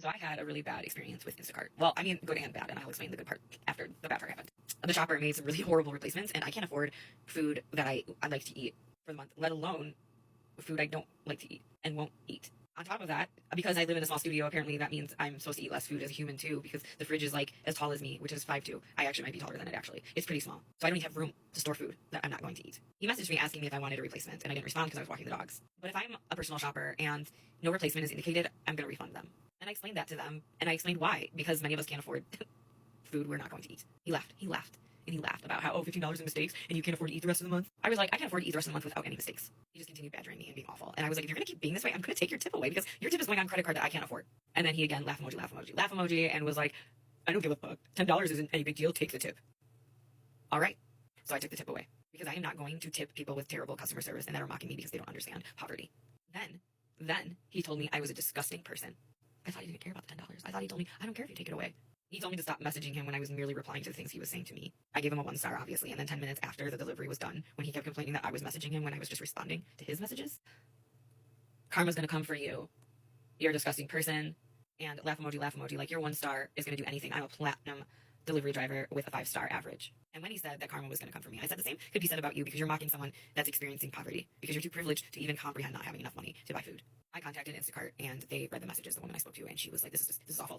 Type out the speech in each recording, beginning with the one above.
So I had a really bad experience with Instacart. Well, I mean, good and bad, and I'll explain the good part after the bad part happened. The shopper made some really horrible replacements, and I can't afford food that I like to eat for the month, let alone food I don't like to eat and won't eat. On top of that, because I live in a small studio, apparently that means I'm supposed to eat less food as a human too, because the fridge is like as tall as me, which is 5'2". I actually might be taller than it actually. It's pretty small. So I don't even have room to store food that I'm not going to eat. He messaged me asking me if I wanted a replacement, and I didn't respond because I was walking the dogs. But if I'm a personal shopper and no replacement is indicated, I'm going to refund them. And I explained that to them, and I explained why, because many of us can't afford food we're not going to eat. He laughed. And he laughed about how, $15 in mistakes, and you can't afford to eat the rest of the month. I was like, I can't afford to eat the rest of the month without any mistakes. He just continued badgering me and being awful. And I was like, if you're going to keep being this way, I'm going to take your tip away, because your tip is going on credit card that I can't afford. And then he again, laugh emoji, and was like, I don't give a fuck. $10 isn't any big deal. Take the tip. All right. So I took the tip away, because I am not going to tip people with terrible customer service and that are mocking me because they don't understand poverty. Then he told me I was a disgusting person. I thought he didn't care about the $10. I thought he told me, I don't care if you take it away. He told me to stop messaging him when I was merely replying to the things he was saying to me. I gave him a 1 star, obviously, and then 10 minutes after the delivery was done, when he kept complaining that I was messaging him when I was just responding to his messages, karma's gonna come for you. You're a disgusting person. And laugh emoji, like your 1 star is gonna do anything. I'm a platinum delivery driver with a 5-star average. And when he said that karma was gonna come for me, I said the same could be said about you, because you're mocking someone that's experiencing poverty, because you're too privileged to even comprehend not having enough money to buy food. I contacted Instacart, and they read the messages, the woman I spoke to, and she was like, this is awful.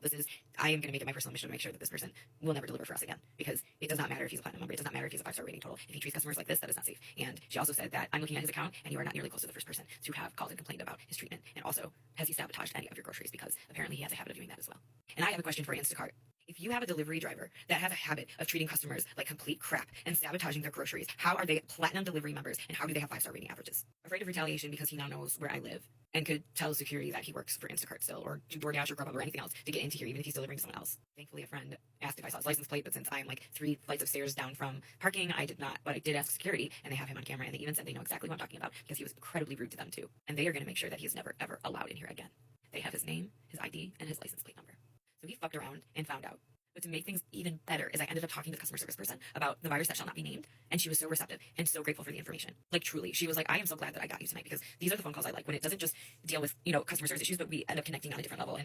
I am going to make it my personal mission to make sure that this person will never deliver for us again, because it does not matter if he's a platinum member. It does not matter if he's a 5-star rating total. If he treats customers like this, that is not safe. And she also said that I'm looking at his account, and you are not nearly close to the first person to have called and complained about his treatment. And also, has he sabotaged any of your groceries? Because apparently he has a habit of doing that as well. And I have a question for Instacart. If you have a delivery driver that has a habit of treating customers like complete crap and sabotaging their groceries, how are they platinum delivery members, and how do they have 5-star rating averages? Afraid of retaliation because he now knows where I live and could tell security that he works for Instacart still, or do DoorDash or Grubhub or anything else to get into here, even if he's delivering to someone else. Thankfully, a friend asked if I saw his license plate, but since I'm like 3 flights of stairs down from parking, I did not, but I did ask security, and they have him on camera, and they even said they know exactly what I'm talking about, because he was incredibly rude to them too. And they are going to make sure that he is never, ever allowed in here again. They have his name, his ID, and his license plate number. So he fucked around and found out. But to make things even better is I ended up talking to the customer service person about the virus that shall not be named, and she was so receptive and so grateful for the information. Like, truly, she was like, I am so glad that I got you tonight, because these are the phone calls I like, when it doesn't just deal with, customer service issues, but we end up connecting on a different level.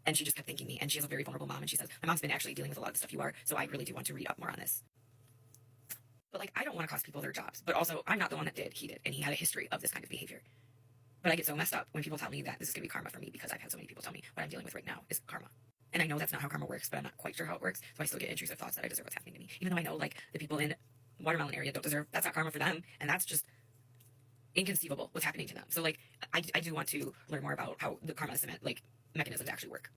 And she just kept thanking me, and she has a very vulnerable mom, and she says, my mom's been actually dealing with a lot of the stuff you are, so I really do want to read up more on this. But like, I don't want to cost people their jobs, but also I'm not the one that did, he did, and he had a history of this kind of behavior. But I get so messed up when people tell me that this is going to be karma for me, because I've had so many people tell me what I'm dealing with right now is karma. And I know that's not how karma works, but I'm not quite sure how it works. So I still get intrusive thoughts that I deserve what's happening to me. Even though I know, like, the people in Watermelon area don't deserve, that's not karma for them. And that's just inconceivable what's happening to them. So, like, I do want to learn more about how the karma mechanisms actually work.